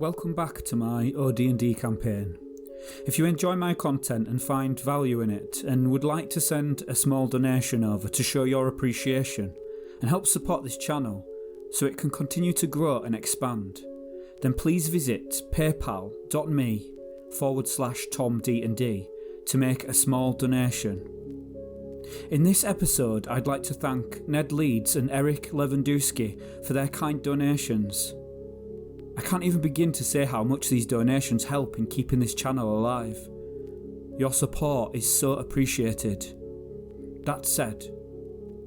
Welcome back to my OD&D campaign. If you enjoy my content and find value in it and would like to send a small donation over to show your appreciation and help support this channel so it can continue to grow and expand, then please visit paypal.me/TomDnD to make a small donation. In this episode, I'd like to thank Ned Leeds and Eric Lewandowski for their kind donations. I can't even begin to say how much these donations help in keeping this channel alive. Your support is so appreciated. That said,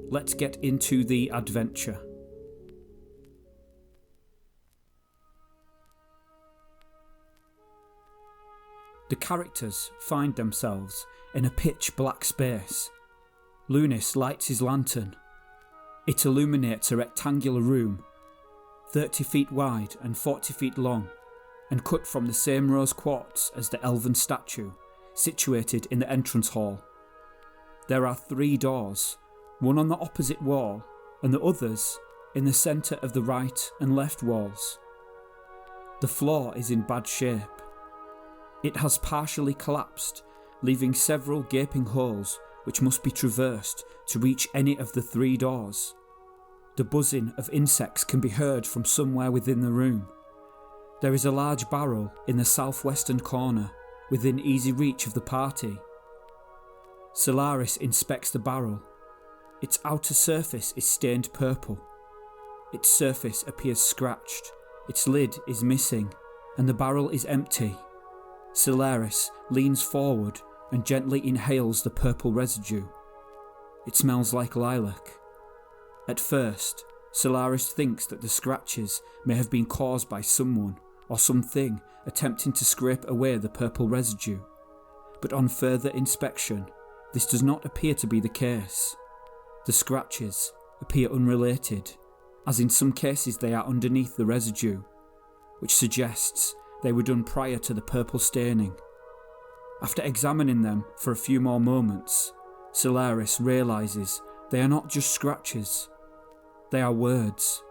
let's get into the adventure. The characters find themselves in a pitch black space. Lunis lights his lantern. It illuminates a rectangular room, 30 feet wide and 40 feet long, and cut from the same rose quartz as the elven statue, situated in the entrance hall. There are 3 doors, one on the opposite wall, and the others in the centre of the right and left walls. The floor is in bad shape. It has partially collapsed, leaving several gaping holes which must be traversed to reach any of the 3 doors. The buzzing of insects can be heard from somewhere within the room. There is a large barrel in the southwestern corner, within easy reach of the party. Solaris inspects the barrel. Its outer surface is stained purple. Its surface appears scratched, its lid is missing, and the barrel is empty. Solaris leans forward and gently inhales the purple residue. It smells like lilac. At first, Solaris thinks that the scratches may have been caused by someone or something attempting to scrape away the purple residue, but on further inspection, this does not appear to be the case. The scratches appear unrelated, as in some cases they are underneath the residue, which suggests they were done prior to the purple staining. After examining them for a few more moments, Solaris realises they are not just scratches. They are words.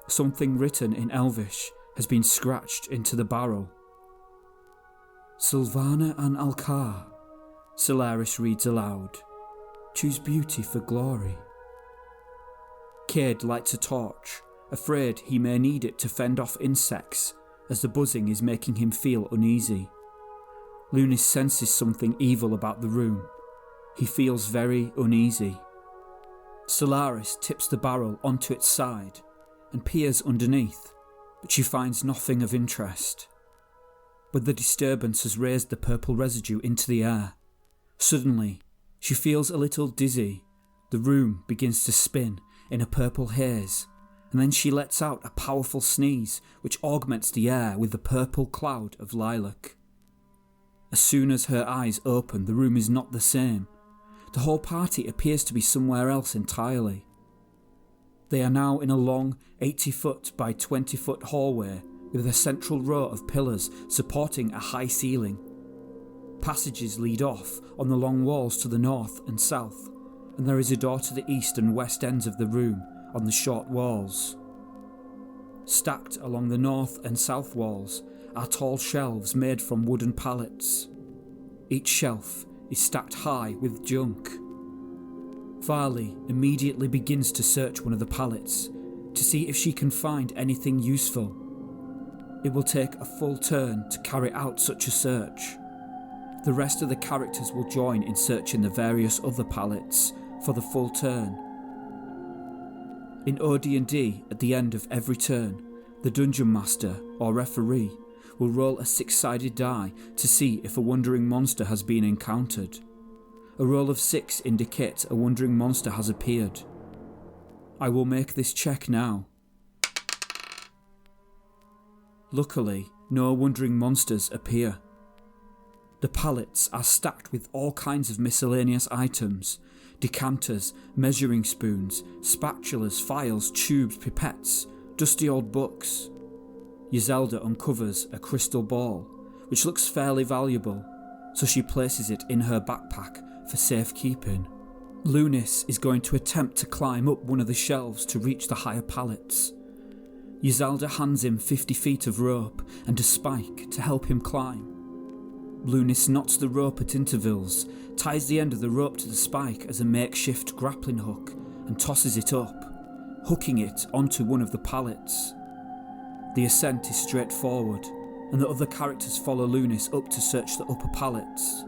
Something written in Elvish has been scratched into the barrel. Sylvana and Alcar, Solaris reads aloud. Choose beauty for glory. Cade lights a torch, afraid he may need it to fend off insects, as the buzzing is making him feel uneasy. Lunis senses something evil about the room. He feels very uneasy. Solaris tips the barrel onto its side and peers underneath, but she finds nothing of interest. But the disturbance has raised the purple residue into the air. Suddenly, she feels a little dizzy. The room begins to spin in a purple haze, and then she lets out a powerful sneeze which augments the air with the purple cloud of lilac. As soon as her eyes open, the room is not the same. The whole party appears to be somewhere else entirely. They are now in a long 80-foot by 20-foot hallway with a central row of pillars supporting a high ceiling. Passages lead off on the long walls to the north and south, and there is a door to the east and west ends of the room on the short walls. Stacked along the north and south walls are tall shelves made from wooden pallets. Each shelf is stacked high with junk. Varley immediately begins to search one of the pallets to see if she can find anything useful. It will take a full turn to carry out such a search. The rest of the characters will join in searching the various other pallets for the full turn. In OD&D, at the end of every turn, the Dungeon Master or referee will roll a 6-sided die to see if a wandering monster has been encountered. A roll of 6 indicates a wandering monster has appeared. I will make this check now. Luckily, no wandering monsters appear. The pallets are stacked with all kinds of miscellaneous items: decanters, measuring spoons, spatulas, files, tubes, pipettes, dusty old books. Yzelda uncovers a crystal ball, which looks fairly valuable, so she places it in her backpack for safekeeping. Lunis is going to attempt to climb up one of the shelves to reach the higher pallets. Yzelda hands him 50 feet of rope and a spike to help him climb. Lunis knots the rope at intervals, ties the end of the rope to the spike as a makeshift grappling hook and tosses it up, hooking it onto one of the pallets. The ascent is straightforward, and the other characters follow Lunis up to search the upper pallets.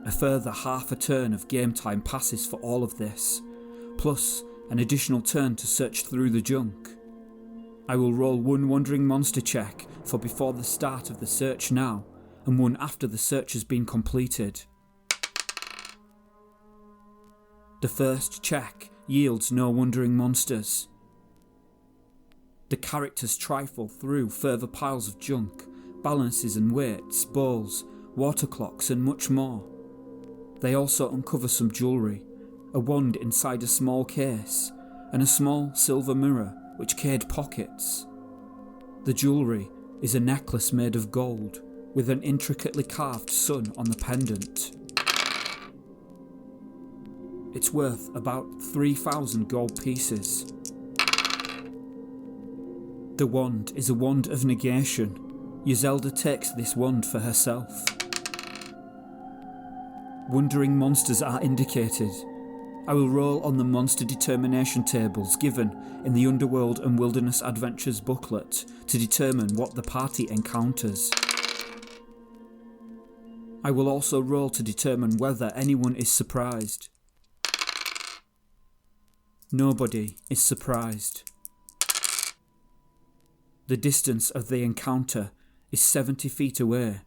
A further half a turn of game time passes for all of this, plus an additional turn to search through the junk. I will roll one wandering monster check for before the start of the search now, and one after the search has been completed. The first check yields no wandering monsters. The characters trifle through further piles of junk, balances and weights, bowls, water clocks and much more. They also uncover some jewellery, a wand inside a small case, and a small silver mirror which Cade pockets. The jewellery is a necklace made of gold, with an intricately carved sun on the pendant. It's worth about 3,000 gold pieces. The wand is a wand of negation. Yzelda takes this wand for herself. Wandering monsters are indicated. I will roll on the monster determination tables given in the Underworld and Wilderness Adventures booklet to determine what the party encounters. I will also roll to determine whether anyone is surprised. Nobody is surprised. The distance of the encounter is 70 feet away.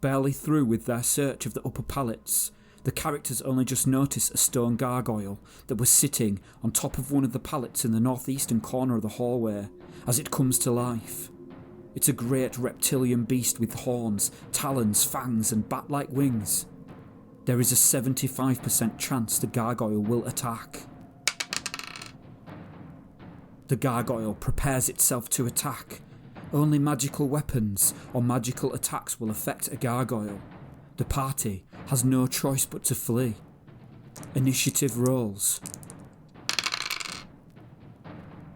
Barely through with their search of the upper pallets, the characters only just notice a stone gargoyle that was sitting on top of one of the pallets in the northeastern corner of the hallway as it comes to life. It's a great reptilian beast with horns, talons, fangs and bat-like wings. There is a 75% chance the gargoyle will attack. The gargoyle prepares itself to attack. Only magical weapons or magical attacks will affect a gargoyle. The party has no choice but to flee. Initiative rolls.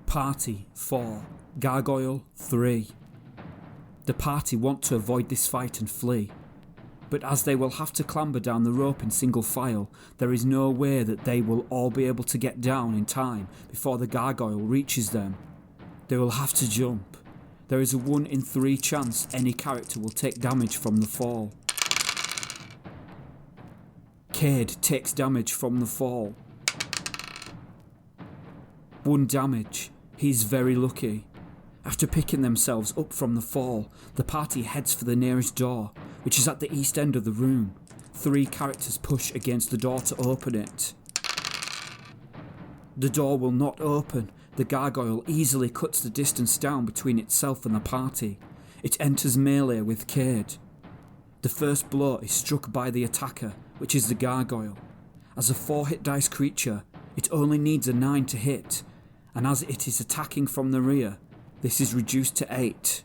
Party 4, Gargoyle 3. The party want to avoid this fight and flee, but as they will have to clamber down the rope in single file, there is no way that they will all be able to get down in time before the gargoyle reaches them. They will have to jump. There is a 1 in 3 chance any character will take damage from the fall. Cade takes damage from the fall. 1 damage. He's very lucky. After picking themselves up from the fall, the party heads for the nearest door, which is at the east end of the room. 3 characters push against the door to open it. The door will not open. The gargoyle easily cuts the distance down between itself and the party. It enters melee with Cade. The first blow is struck by the attacker, which is the gargoyle. As a 4-hit dice creature, it only needs a 9 to hit, and as it is attacking from the rear, this is reduced to 8.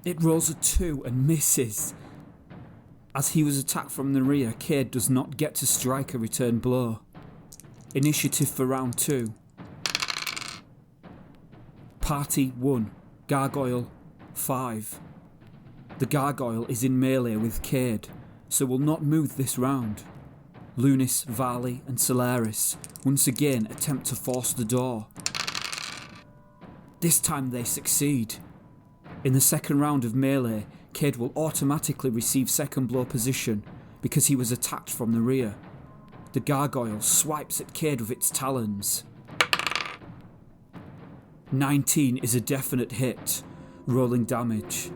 It rolls a 2 and misses. As he was attacked from the rear, Cade does not get to strike a return blow. Initiative for round 2. Party 1, Gargoyle 5. The gargoyle is in melee with Cade, so will not move this round. Lunis, Varley and Solaris once again attempt to force the door. This time they succeed. In the second round of melee, Cade will automatically receive second blow position because he was attacked from the rear. The gargoyle swipes at Cade with its talons. 19 is a definite hit, rolling damage.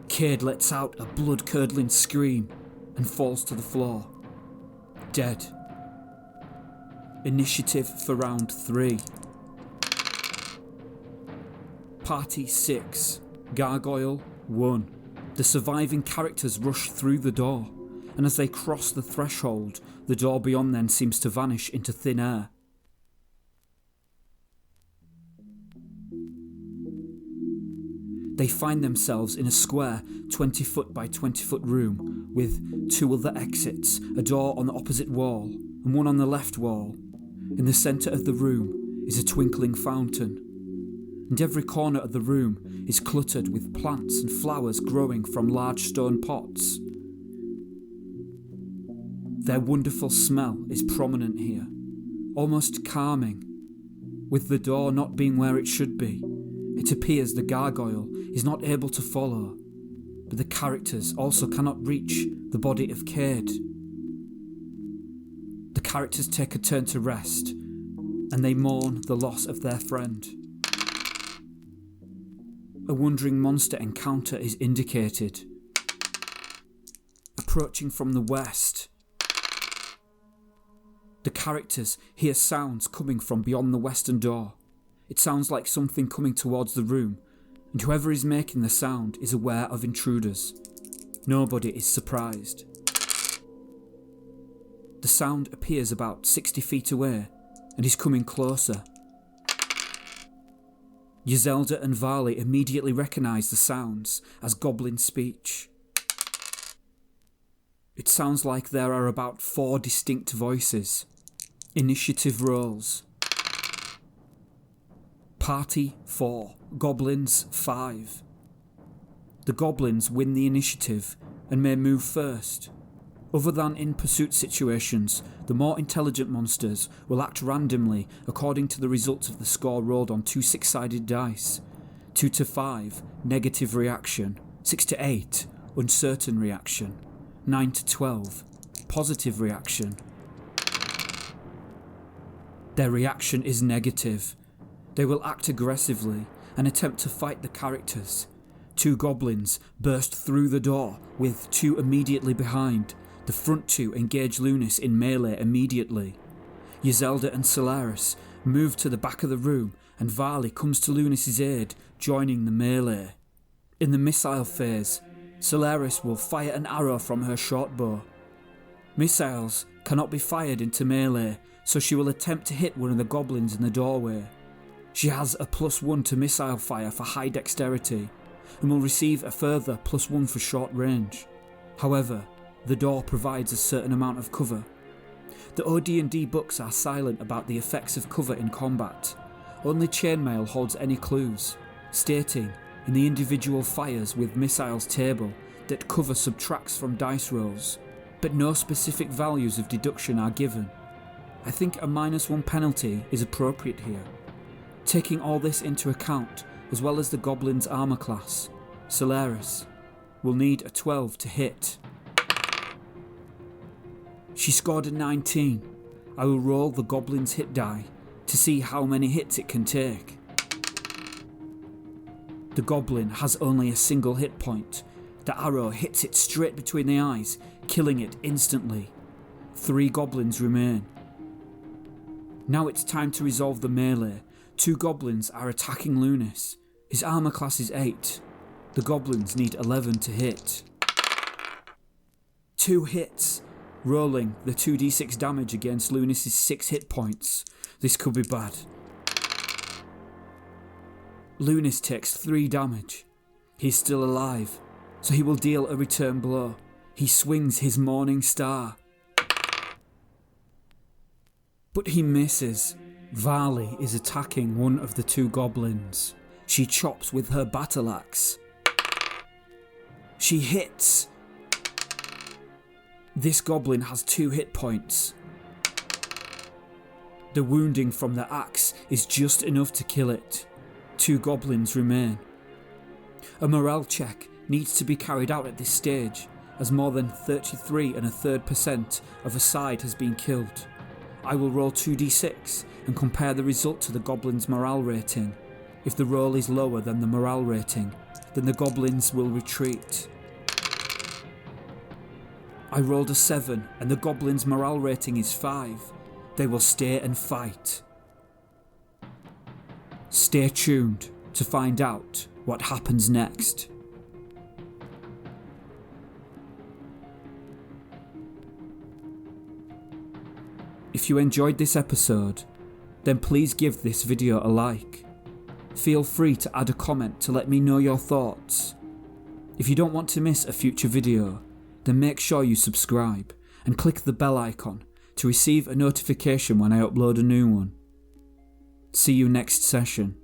Cade lets out a blood-curdling scream and falls to the floor. Dead. Initiative for round 3. Party 6, Gargoyle 1. The surviving characters rush through the door, and as they cross the threshold, the door beyond them seems to vanish into thin air. They find themselves in a square 20 foot by 20 foot room with 2 other exits, a door on the opposite wall and one on the left wall. In the centre of the room is a twinkling fountain, and every corner of the room is cluttered with plants and flowers growing from large stone pots. Their wonderful smell is prominent here, almost calming. With the door not being where it should be, it appears the gargoyle is not able to follow, but the characters also cannot reach the body of Cade. The characters take a turn to rest, and they mourn the loss of their friend. A wandering monster encounter is indicated. Approaching from the west, the characters hear sounds coming from beyond the western door. It sounds like something coming towards the room, and whoever is making the sound is aware of intruders. Nobody is surprised. The sound appears about 60 feet away and is coming closer. Yzelda and Varley immediately recognise the sounds as goblin speech. It sounds like there are about 4 distinct voices. Initiative rolls. Party 4, Goblins 5. The goblins win the initiative and may move first. Other than in pursuit situations, the more intelligent monsters will act randomly according to the results of the score rolled on 2 6-sided dice. 2 to 5, negative reaction. 6 to 8, uncertain reaction. 9 to 12, positive reaction. Their reaction is negative. They will act aggressively and attempt to fight the characters. 2 goblins burst through the door, with 2 immediately behind. The front 2 engage Lunis in melee immediately. Yzelda and Solaris move to the back of the room, and Varley comes to Lunis' aid, joining the melee. In the missile phase, Solaris will fire an arrow from her short bow. Missiles cannot be fired into melee, so she will attempt to hit one of the goblins in the doorway. She has a +1 to missile fire for high dexterity, and will receive a further +1 for short range. However, the door provides a certain amount of cover. The OD&D books are silent about the effects of cover in combat. Only Chainmail holds any clues, stating in the individual fires with missiles table that cover subtracts from dice rolls, but no specific values of deduction are given. I think a -1 penalty is appropriate here. Taking all this into account, as well as the goblin's armour class, Solaris will need a 12 to hit. She scored a 19. I will roll the goblin's hit die to see how many hits it can take. The goblin has only a single hit point. The arrow hits it straight between the eyes, killing it instantly. 3 goblins remain. Now it's time to resolve the melee. 2 goblins are attacking Lunis. His armour class is 8. The goblins need 11 to hit. 2 hits, rolling the 2d6 damage against Lunis' 6 hit points. This could be bad. Lunis takes 3 damage. He's still alive, so he will deal a return blow. He swings his Morning Star, but he misses. Varley is attacking one of the 2 goblins. She chops with her battle axe. She hits. This goblin has 2 hit points. The wounding from the axe is just enough to kill it. 2 goblins remain. A morale check needs to be carried out at this stage, as more than 33.33% of a side has been killed. I will roll 2d6 and compare the result to the goblin's morale rating. If the roll is lower than the morale rating, then the goblins will retreat. I rolled a 7 and the goblin's morale rating is 5. They will stay and fight. Stay tuned to find out what happens next. If you enjoyed this episode, then please give this video a like. Feel free to add a comment to let me know your thoughts. If you don't want to miss a future video, then make sure you subscribe and click the bell icon to receive a notification when I upload a new one. See you next session.